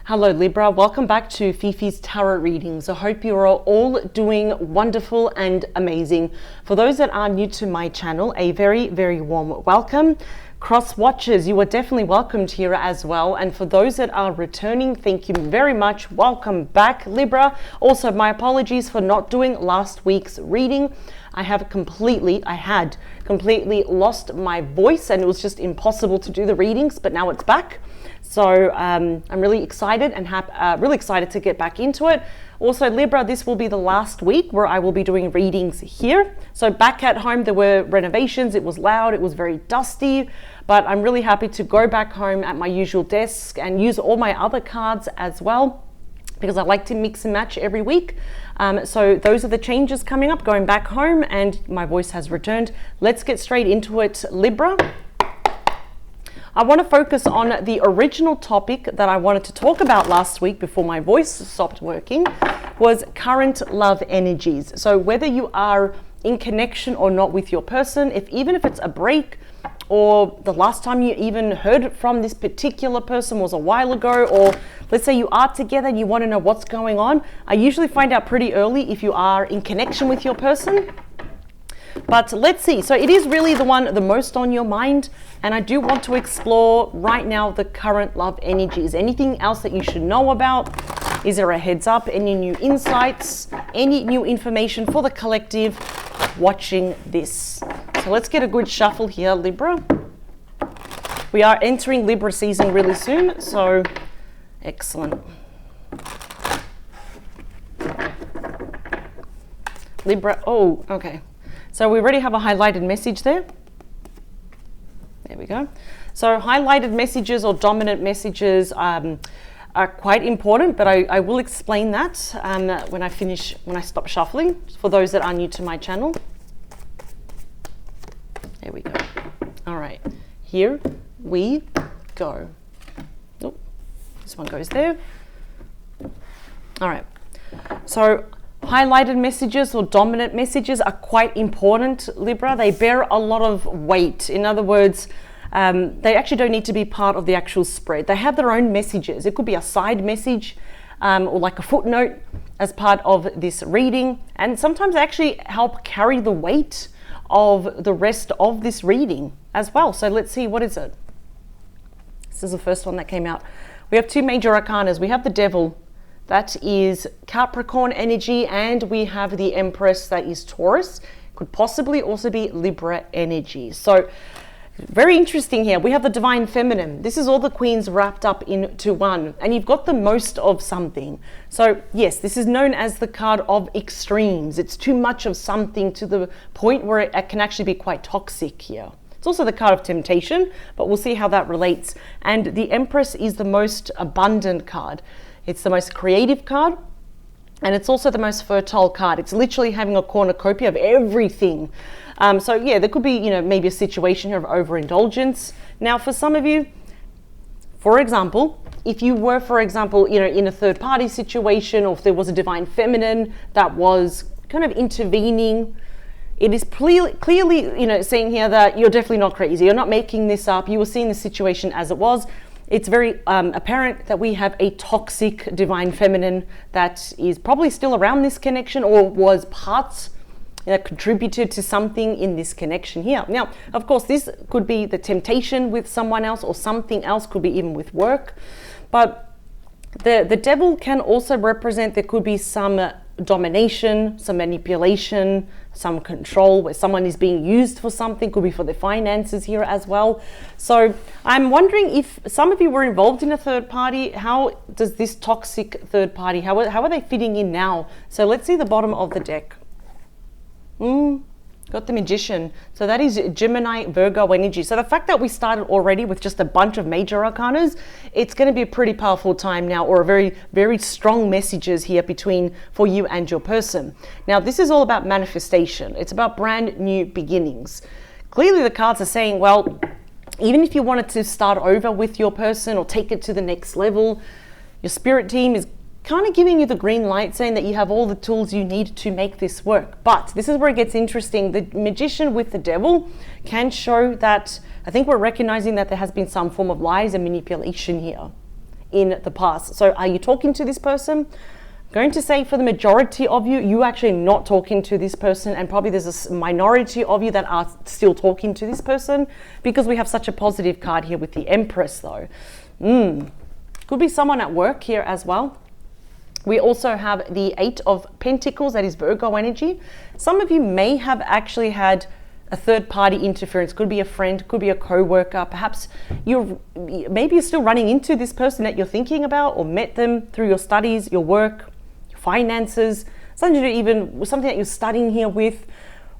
Hello Libra, welcome back to Fifi's Tarot Readings. I hope you are all doing wonderful and amazing. For those that are new to my channel, a very, very warm welcome. Cross watchers, you are definitely welcomed here as well. And for those that are returning, thank you very much. Welcome back, Libra. Also, my apologies for not doing last week's reading. I had completely lost my voice and it was just impossible to do the readings, but now it's back. So I'm really excited and really excited to get back into it. Also, Libra, this will be the last week where I will be doing readings here. So back at home, there were renovations. It was loud. It was very dusty, but I'm really happy to go back home at my usual desk and use all my other cards as well, because I like to mix and match every week. So those are the changes coming up, going back home, and my voice has returned. Let's get straight into it, Libra. I want to focus on the original topic that I wanted to talk about last week before my voice stopped working, was current love energies. So whether you are in connection or not with your person, even if it's a break, or the last time you even heard from this particular person was a while ago, or let's say you are together and you want to know what's going on, I usually find out pretty early if you are in connection with your person. But let's see. So it is really the most on your mind. And I do want to explore right now the current love energies. Anything else that you should know about? Is there a heads up? Any new insights? Any new information for the collective watching this? So let's get a good shuffle here, Libra. We are entering Libra season really soon. So excellent. Libra. Oh, okay. So we already have a highlighted message there. There we go. So highlighted messages or dominant messages are quite important, but I will explain that when I stop shuffling, for those that are new to my channel. There we go. All right, here we go. Oh, this one goes there. All right, so highlighted messages or dominant messages are quite important, Libra. They bear a lot of weight. In other words, they actually don't need to be part of the actual spread. They have their own messages. It could be a side message or like a footnote as part of this reading. And sometimes they actually help carry the weight of the rest of this reading as well. So let's see, what is it? This is the first one that came out. We have two major arcanas. We have the Devil. That is Capricorn energy, and we have the Empress, that is Taurus. Could possibly also be Libra energy. So very interesting here. We have the Divine Feminine. This is all the queens wrapped up into one, and you've got the most of something. So yes, this is known as the card of extremes. It's too much of something to the point where it can actually be quite toxic here. It's also the card of temptation, but we'll see how that relates. And the Empress is the most abundant card. It's the most creative card, and it's also the most fertile card. It's literally having a cornucopia of everything. So yeah, there could be, maybe a situation here of overindulgence. Now, for some of you, for example, if you were, in a third party situation, or if there was a Divine Feminine that was kind of intervening, it is clearly, saying here that you're definitely not crazy. You're not making this up. You were seeing the situation as it was. It's very apparent that we have a toxic Divine Feminine that is probably still around this connection, or was parts that contributed to something in this connection here. Now, of course, this could be the temptation with someone else, or something else, could be even with work. But the Devil can also represent, there could be some domination, some manipulation, some control, where someone is being used for something. Could be for their finances here as well. So I'm wondering if some of you were involved in a third party. How does this toxic third party, how are they fitting in now? So let's see the bottom of the deck. Got the Magician. So that is Gemini, Virgo energy. So the fact that we started already with just a bunch of major arcanas, it's going to be a pretty powerful time now, or a very, very strong messages here for you and your person. Now, this is all about manifestation. It's about brand new beginnings. Clearly, the cards are saying, well, even if you wanted to start over with your person or take it to the next level, your spirit team is kind of giving you the green light, saying that you have all the tools you need to make this work. But this is where it gets interesting. The Magician with the Devil can show that, I think we're recognizing that there has been some form of lies and manipulation here in the past. So are you talking to this person? Going to say for the majority of you, you're actually not talking to this person, and probably there's a minority of you that are still talking to this person, because we have such a positive card here with the Empress though. Could be someone at work here as well. We also have the 8 of Pentacles, that is Virgo energy. Some of you may have actually had a third party interference. Could be a friend, could be a co-worker. Perhaps maybe you're still running into this person that you're thinking about, or met them through your studies, your work, finances, something to do even with something that you're studying here with.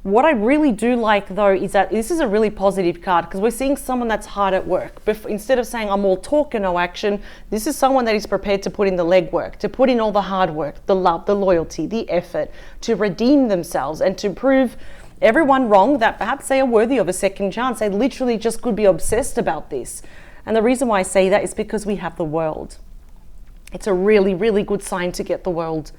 What I really do like though is that this is a really positive card, because we're seeing someone that's hard at work. But instead of saying I'm all talk and no action, this is someone that is prepared to put in the legwork, to put in all the hard work, the love, the loyalty, the effort, to redeem themselves and to prove everyone wrong that perhaps they are worthy of a second chance. They literally just could be obsessed about this. And the reason why I say that is because we have the World. It's a really, really good sign to get the World.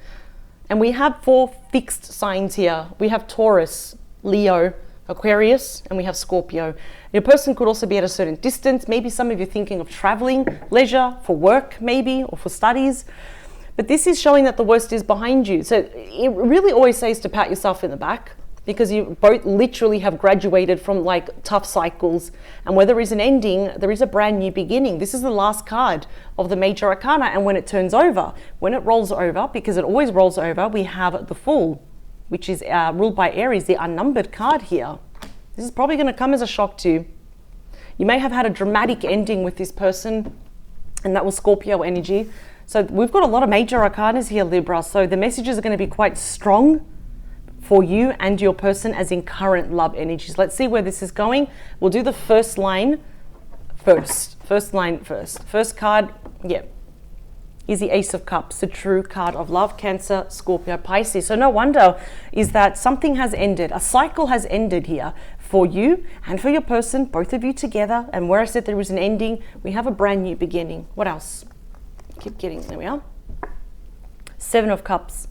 And we have 4 fixed signs here. We have Taurus, Leo, Aquarius, and we have Scorpio. Your person could also be at a certain distance. Maybe some of you are thinking of traveling, leisure, for work maybe, or for studies. But this is showing that the worst is behind you. So it really always says to pat yourself in the back, because you both literally have graduated from like tough cycles, and where there is an ending, there is a brand new beginning. This is the last card of the major arcana, and when it turns over, when it rolls over, because it always rolls over, we have the Fool, which is ruled by Aries, the unnumbered card here. This is probably going to come as a shock to you. You may have had a dramatic ending with this person, and that was Scorpio energy. So we've got a lot of major arcanas here, Libra, so the messages are going to be quite strong for you and your person, as in current love energies. Let's see where this is going. We'll do the first line first. First card, is the Ace of Cups, the true card of love, Cancer, Scorpio, Pisces. So no wonder is that something has ended. A cycle has ended here for you and for your person, both of you together. And where I said there was an ending, we have a brand new beginning. What else? Keep getting, there we are. 7 of Cups.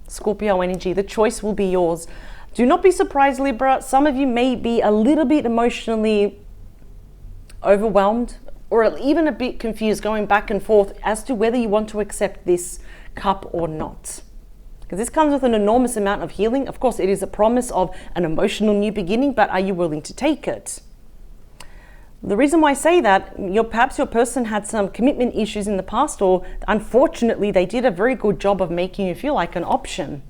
Scorpio energy, the choice will be yours. Do not be surprised, Libra. Some of you may be a little bit emotionally overwhelmed, or even a bit confused, going back and forth as to whether you want to accept this cup or not. Because this comes with an enormous amount of healing. Of course, it is a promise of an emotional new beginning, but are you willing to take it? The reason why I say that, perhaps your person had some commitment issues in the past, or unfortunately they did a very good job of making you feel like an option.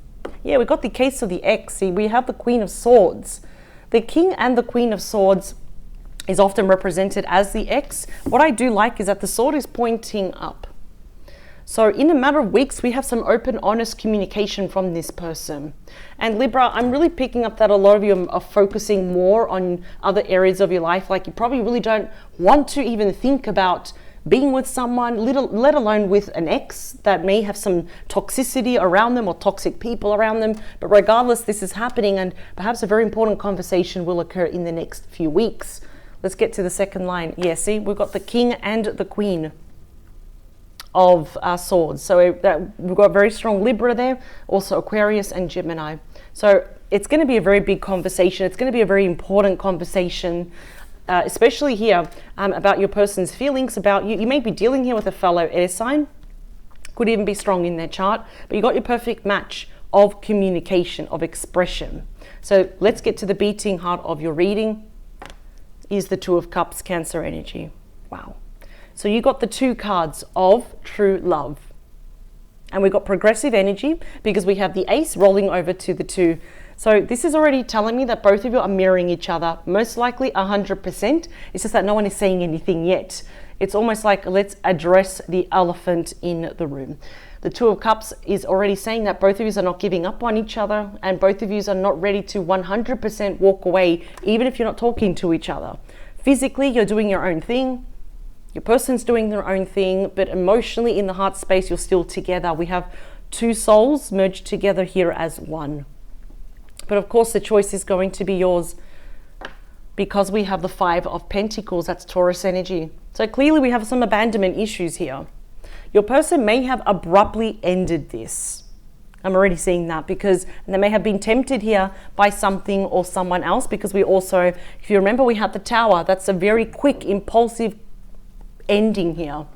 Yeah, we got the case of the ex. See, we have the Queen of Swords. The King and the Queen of Swords is often represented as the ex. What I do like is that the sword is pointing up. So in a matter of weeks, we have some open, honest communication from this person. And Libra, I'm really picking up that a lot of you are focusing more on other areas of your life. Like you probably really don't want to even think about being with someone, let alone with an ex that may have some toxicity around them or toxic people around them. But regardless, this is happening, and perhaps a very important conversation will occur in the next few weeks. Let's get to the second line. Yeah, see, we've got the King and the Queen of Swords. So we've got very strong Libra there, also Aquarius and Gemini. So it's going to be a very big conversation. It's going to be a very important conversation, especially here about your person's feelings about you. You may be dealing here with a fellow air sign, could even be strong in their chart, but you got your perfect match of communication, of expression. So let's get to the beating heart of your reading. Is the Two of Cups, Cancer energy. Wow. So you got the 2 cards of true love. And we've got progressive energy because we have the Ace rolling over to the 2. So this is already telling me that both of you are mirroring each other, most likely 100%. It's just that no one is saying anything yet. It's almost like let's address the elephant in the room. The Two of Cups is already saying that both of you are not giving up on each other, and both of you are not ready to 100% walk away, even if you're not talking to each other. Physically, you're doing your own thing. Your person's doing their own thing, but emotionally in the heart space, you're still together. We have 2 souls merged together here as one. But of course, the choice is going to be yours because we have the 5 of Pentacles. That's Taurus energy. So clearly we have some abandonment issues here. Your person may have abruptly ended this. I'm already seeing that because they may have been tempted here by something or someone else, because we also, if you remember, we had the Tower. That's a very quick, impulsive ending here.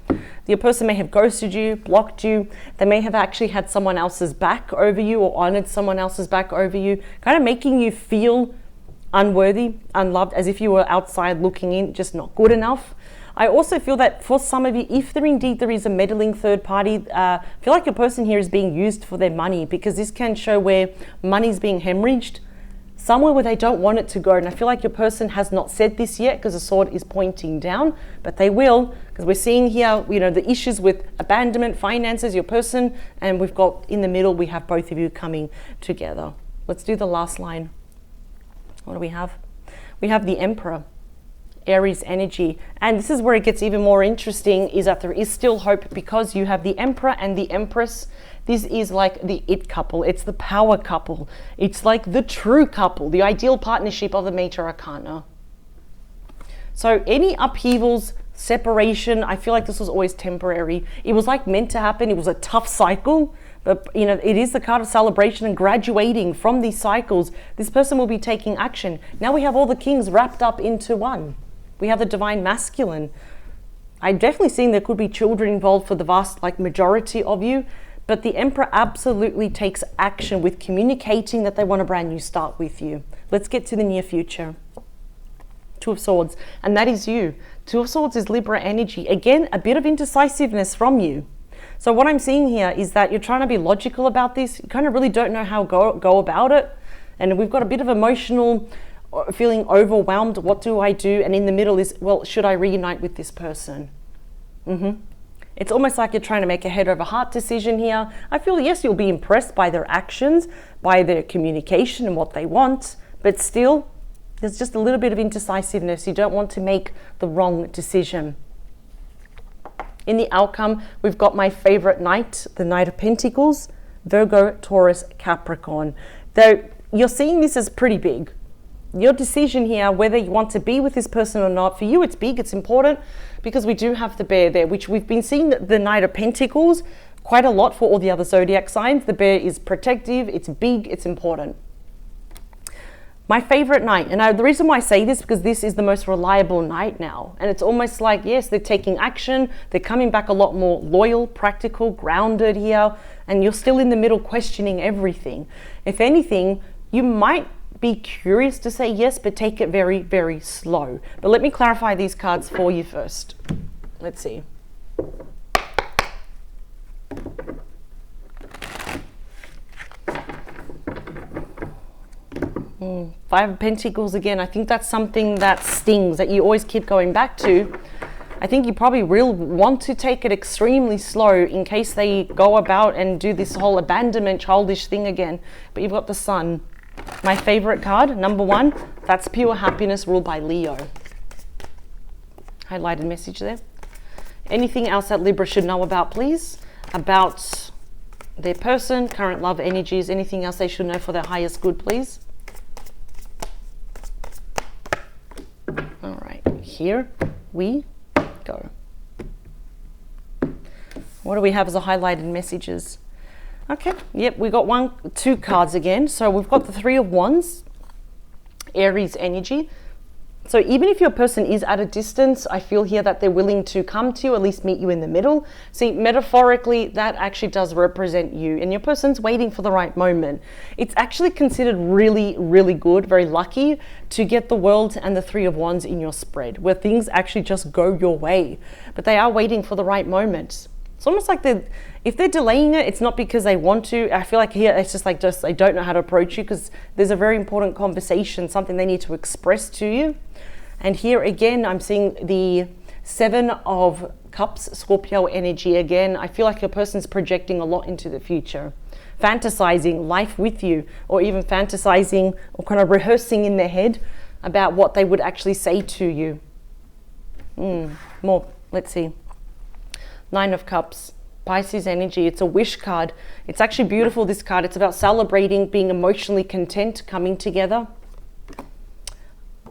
Your person may have ghosted you, blocked you. They may have actually had someone else's back over you or honored someone else's back over you, kind of making you feel unworthy, unloved, as if you were outside looking in, just not good enough. I also feel that for some of you, if there is a meddling third party, I feel like your person here is being used for their money, because this can show where money's being hemorrhaged, somewhere where they don't want it to go. And I feel like your person has not said this yet, because the sword is pointing down, but they will, because we're seeing here, you know, the issues with abandonment, finances, your person, and we've got in the middle, we have both of you coming together. Let's do the last line. What do we have? We have the Emperor, Aries energy. And this is where it gets even more interesting, is that there is still hope, because you have the Emperor and the Empress. This is like the it couple. It's the power couple. It's like the true couple, the ideal partnership of the Major Arcana. So any upheavals, separation, I feel like this was always temporary. It was like meant to happen. It was a tough cycle. But, you know, it is the card of celebration and graduating from these cycles. This person will be taking action. Now we have all the kings wrapped up into one. We have the divine masculine. I'm definitely seeing there could be children involved for the vast, like, majority of you. But the Emperor absolutely takes action with communicating that they want a brand new start with you. Let's get to the near future. Two of Swords. And that is you. Two of Swords is Libra energy. Again, a bit of indecisiveness from you. So what I'm seeing here is that you're trying to be logical about this. You kind of really don't know how go about it. And we've got a bit of emotional feeling overwhelmed. What do I do? And in the middle is, well, should I reunite with this person? It's almost like you're trying to make a head over heart decision here. I feel, yes, you'll be impressed by their actions, by their communication and what they want. But still, there's just a little bit of indecisiveness. You don't want to make the wrong decision. In the outcome, we've got my favorite knight, the Knight of Pentacles, Virgo, Taurus, Capricorn. Though you're seeing this as pretty big. Your decision here, whether you want to be with this person or not, for you it's big, it's important, because we do have the bear there, which we've been seeing the Knight of Pentacles quite a lot for all the other zodiac signs. The bear is protective, it's big, it's important. My favorite knight, and the reason why I say this, because this is the most reliable knight now. And it's almost like, yes, they're taking action. They're coming back a lot more loyal, practical, grounded here. And you're still in the middle questioning everything. If anything, you might be curious to say yes, but take it very, very slow. But let me clarify these cards for you first. Let's see. Five of Pentacles again. I think that's something that stings, that you always keep going back to. I think you probably will want to take it extremely slow in case they go about and do this whole abandonment, childish thing again. But you've got the Sun. My favorite card, number 1, that's pure happiness, ruled by Leo. Highlighted message there. Anything else that Libra should know about, please? About their person, current love energies, anything else they should know for their highest good, please? All right, here we go. What do we have as a highlighted messages? Okay, yep, we got 2 cards again. So we've got the Three of Wands, Aries energy. So even if your person is at a distance, I feel here that they're willing to come to you, at least meet you in the middle. See, metaphorically, that actually does represent you, and your person's waiting for the right moment. It's actually considered really, really good, very lucky to get the World and the Three of Wands in your spread, where things actually just go your way. But they are waiting for the right moment. It's almost like if they're delaying it, it's not because they want to. I feel like here it's just they don't know how to approach you, because there's a very important conversation, something they need to express to you. And here again, I'm seeing the Seven of Cups, Scorpio energy again. I feel like your person's projecting a lot into the future, fantasizing life with you, or even fantasizing or kind of rehearsing in their head about what they would actually say to you. More, let's see. Nine of Cups, Pisces energy. It's a wish card. It's actually beautiful, this card. It's about celebrating, being emotionally content, coming together.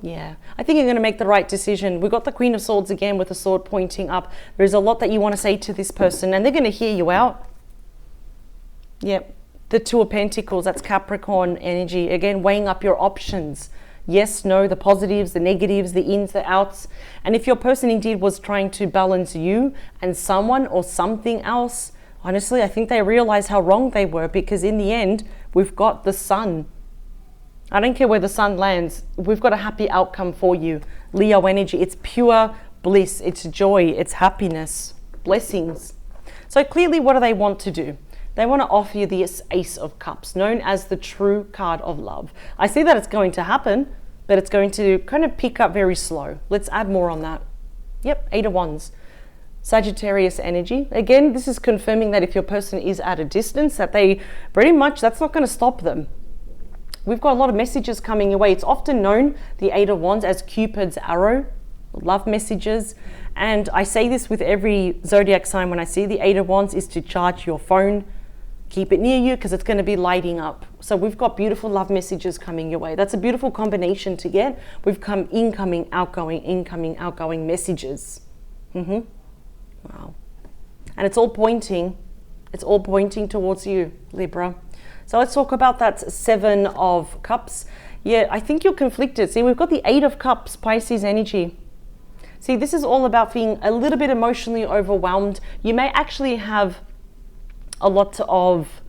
Yeah, I think you're going to make the right decision. We've got the Queen of Swords again with the sword pointing up. There's a lot that you want to say to this person, and they're going to hear you out. Yep, the Two of Pentacles, that's Capricorn energy. Again, weighing up your options. yes, no, the positives, the negatives, the ins, the outs. And if your person indeed was trying to balance you and someone or something else, honestly, I think they realize how wrong they were, because in the end, we've got the sun. I don't care where the sun lands. We've got a happy outcome for you. Leo energy, it's pure bliss, it's joy, it's happiness, blessings. So clearly, what do they want to do? They want to offer you this Ace of Cups, known as the true card of love. I see that it's going to happen, but it's going to kind of pick up very slow. Let's add more on that. Yep, 8 of Wands. Sagittarius energy. Again, this is confirming that if your person is at a distance, that they pretty much, that's not going to stop them. We've got a lot of messages coming your way. It's often known, the 8 of Wands, as Cupid's arrow, love messages. And I say this with every zodiac sign when I see the 8 of Wands, is to charge your phone, keep it near you, because it's going to be lighting up. So we've got beautiful love messages coming your way. That's a beautiful combination to get. We've come incoming, outgoing messages. Wow. And it's all pointing towards you, Libra. So let's talk about that 7 of Cups. Yeah, I think you're conflicted. See, we've got the 8 of Cups, Pisces energy. See, this is all about being a little bit emotionally overwhelmed. You may actually have a lot of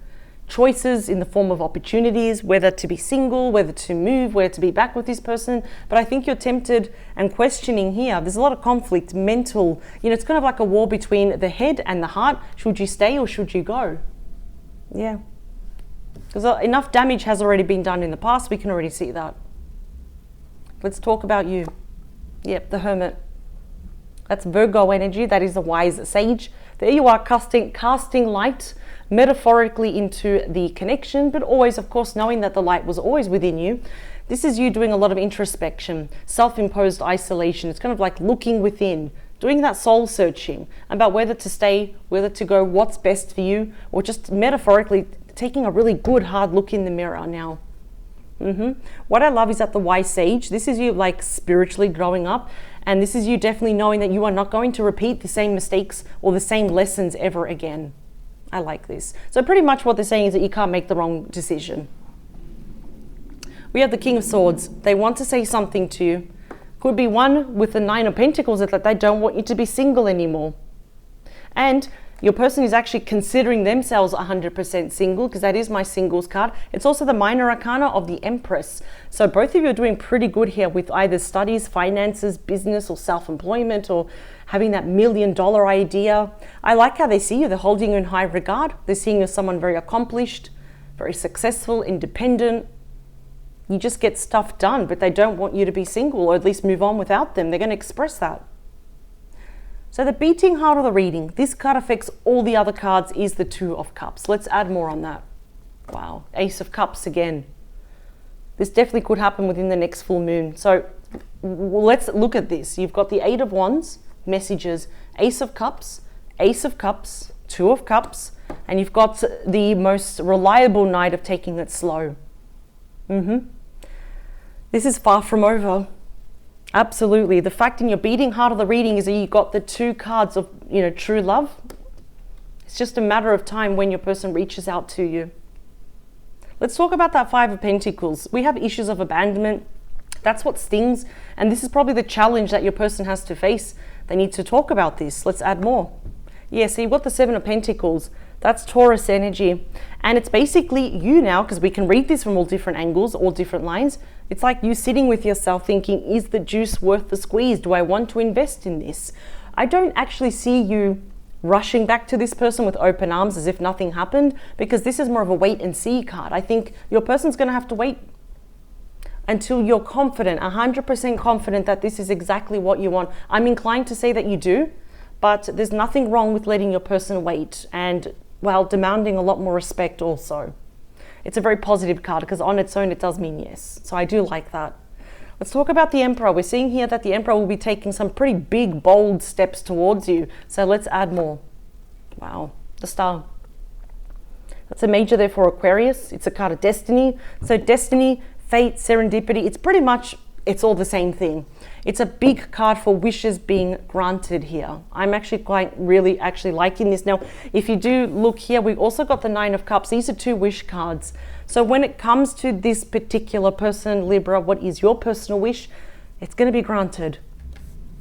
choices in the form of opportunities, whether to be single, whether to move, whether to be back with this person. But I think you're tempted and questioning here. There's a lot of conflict, mental. It's kind of like a war between the head and the heart. Should you stay or should you go? Yeah. Because enough damage has already been done in the past. We can already see that. Let's talk about you. Yep, the Hermit. That's Virgo energy. That is the wise sage. There you are, casting light metaphorically into the connection, but always, of course, knowing that the light was always within you. This is you doing a lot of introspection, self-imposed isolation. It's kind of like looking within, doing that soul searching about whether to stay, whether to go, what's best for you, or just metaphorically taking a really good hard look in the mirror now. What I love is that the wise sage, this is you like spiritually growing up, and this is you definitely knowing that you are not going to repeat the same mistakes or the same lessons ever again. I like this. So pretty much what they're saying is that you can't make the wrong decision. We have the King of Swords. They want to say something to you. Could be one with the 9 of Pentacles, that they don't want you to be single anymore. And your person is actually considering themselves 100% single, because that is my singles card. It's also the minor arcana of the Empress. So both of you are doing pretty good here with either studies, finances, business, or self-employment, or having that $1 million idea. I like how they see you. They're holding you in high regard. They're seeing you as someone very accomplished, very successful, independent. You just get stuff done, but they don't want you to be single, or at least move on without them. They're going to express that. So the beating heart of the reading, this card affects all the other cards, is the 2 of Cups. Let's add more on that. Wow, Ace of Cups again. This definitely could happen within the next full moon. So let's look at this. You've got the 8 of Wands, messages, Ace of Cups, 2 of Cups, and you've got the most reliable Knight of taking it slow. This is far from over. Absolutely. The fact in your beating heart of the reading is that you got the 2 cards of, true love. It's just a matter of time when your person reaches out to you. Let's talk about that 5 of Pentacles. We have issues of abandonment. That's what stings. And this is probably the challenge that your person has to face. They need to talk about this. Let's add more. Yeah, so you've got the 7 of Pentacles. That's Taurus energy. And it's basically you now, because we can read this from all different angles, all different lines. It's like you sitting with yourself thinking, is the juice worth the squeeze? Do I want to invest in this? I don't actually see you rushing back to this person with open arms as if nothing happened, because this is more of a wait and see card. I think your person's going to have to wait until you're confident, 100% confident that this is exactly what you want. I'm inclined to say that you do, but there's nothing wrong with letting your person wait and, well, demanding a lot more respect also. It's a very positive card because on its own it does mean yes. So I do like that. Let's talk about the Emperor. We're seeing here that the Emperor will be taking some pretty big, bold steps towards you. So let's add more. Wow, the Star. That's a major there for Aquarius. It's a card of destiny. So destiny, fate, serendipity, it's pretty much, it's all the same thing. It's a big card for wishes being granted here. I'm actually really liking this. Now, if you do look here, we've also got the Nine of Cups. These are 2 wish cards. So when it comes to this particular person, Libra, what is your personal wish? It's going to be granted.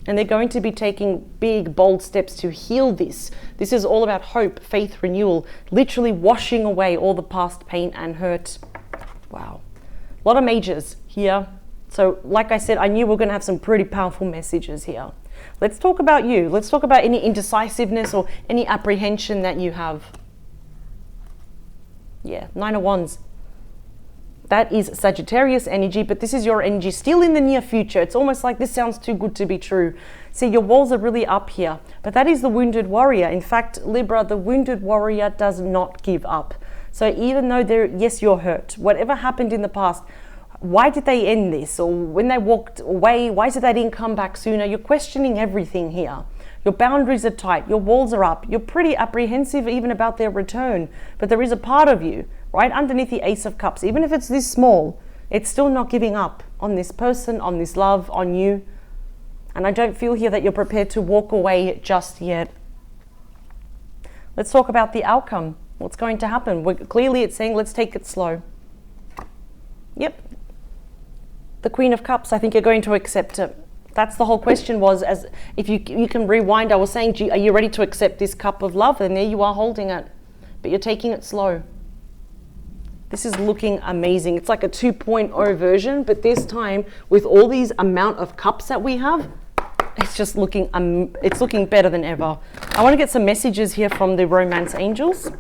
And they're going to be taking big, bold steps to heal this. This is all about hope, faith, renewal, literally washing away all the past pain and hurt. Wow. A lot of majors here. So like I said, I knew we were going to have some pretty powerful messages here. Let's talk about you. Let's talk about any indecisiveness or any apprehension that you have. Yeah, 9 of Wands. That is Sagittarius energy, but this is your energy still in the near future. It's almost like this sounds too good to be true. See, your walls are really up here, but that is the wounded warrior. In fact, Libra, the wounded warrior does not give up. So even though yes, you're hurt, whatever happened in the past, why did they end this? Or when they walked away, why is it they didn't come back sooner? You're questioning everything here. Your boundaries are tight, your walls are up. You're pretty apprehensive even about their return, but there is a part of you right underneath the Ace of Cups, even if it's this small, it's still not giving up on this person, on this love, on you. And I don't feel here that you're prepared to walk away just yet. Let's talk about the outcome. What's going to happen? Clearly it's saying, let's take it slow. Yep. The Queen of Cups, I think you're going to accept it. That's the whole question was, as if you can rewind, I was saying, are you ready to accept this cup of love? And there you are holding it, but you're taking it slow. This is looking amazing. It's like a 2.0 version, but this time with all these amount of cups that we have, it's just looking, it's looking better than ever. I want to get some messages here from the romance angels.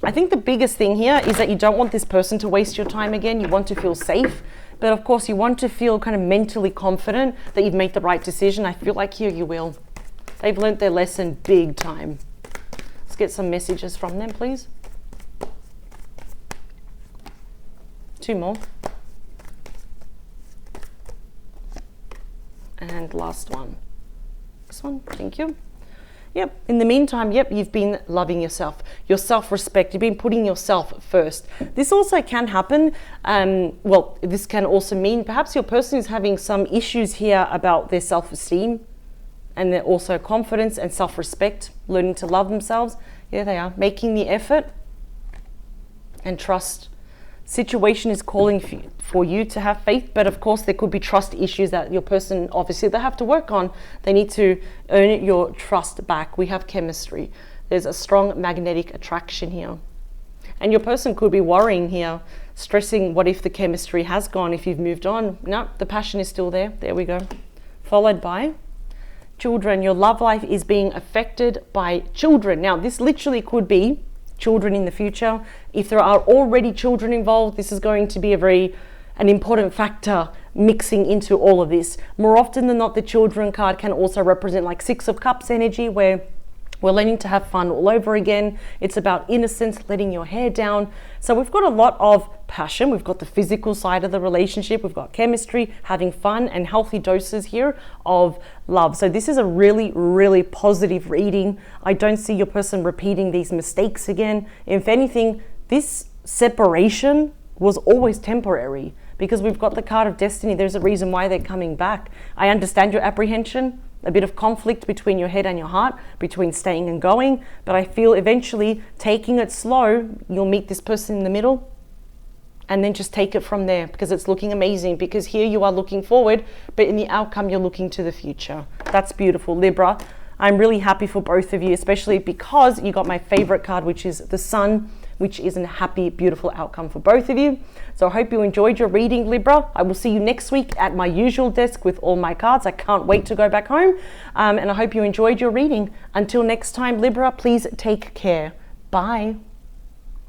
I think the biggest thing here is that you don't want this person to waste your time again. You want to feel safe, but of course you want to feel kind of mentally confident that you've made the right decision. I feel like here you will. They've learned their lesson big time. Let's get some messages from them, please. 2 more. And last one. This one, thank you. Yep, in the meantime, yep, you've been loving yourself, your self-respect, you've been putting yourself first. This also can happen, well, this can also mean perhaps your person is having some issues here about their self-esteem, and then also confidence and self-respect, learning to love themselves. Here they are, making the effort and trust. Situation is calling for you to have faith, but of course there could be trust issues that your person, obviously they have to work on. They need to earn your trust back. We have chemistry. There's a strong magnetic attraction here. And your person could be worrying here, stressing, what if the chemistry has gone, if you've moved on? No, the passion is still there. There we go. Followed by children. Your love life is being affected by children. Now, this literally could be children in the future. If there are already children involved, this is going to be an important factor mixing into all of this. More often than not, the children card can also represent like 6 of Cups energy, where we're learning to have fun all over again. It's about innocence, letting your hair down. So we've got a lot of passion. We've got the physical side of the relationship. We've got chemistry, having fun, and healthy doses here of love. So this is a really, really positive reading. I don't see your person repeating these mistakes again. If anything, this separation was always temporary, because we've got the card of destiny. There's a reason why they're coming back. I understand your apprehension, a bit of conflict between your head and your heart, between staying and going, but I feel eventually taking it slow, you'll meet this person in the middle, and then just take it from there, because it's looking amazing. Because here you are looking forward, but in the outcome you're looking to the future. That's beautiful, Libra. I'm really happy for both of you, especially because you got my favorite card, which is the Sun, which is a happy, beautiful outcome for both of you. So I hope you enjoyed your reading, Libra. I will see you next week at my usual desk with all my cards. I can't wait to go back home. And I hope you enjoyed your reading. Until next time, Libra, please take care. Bye.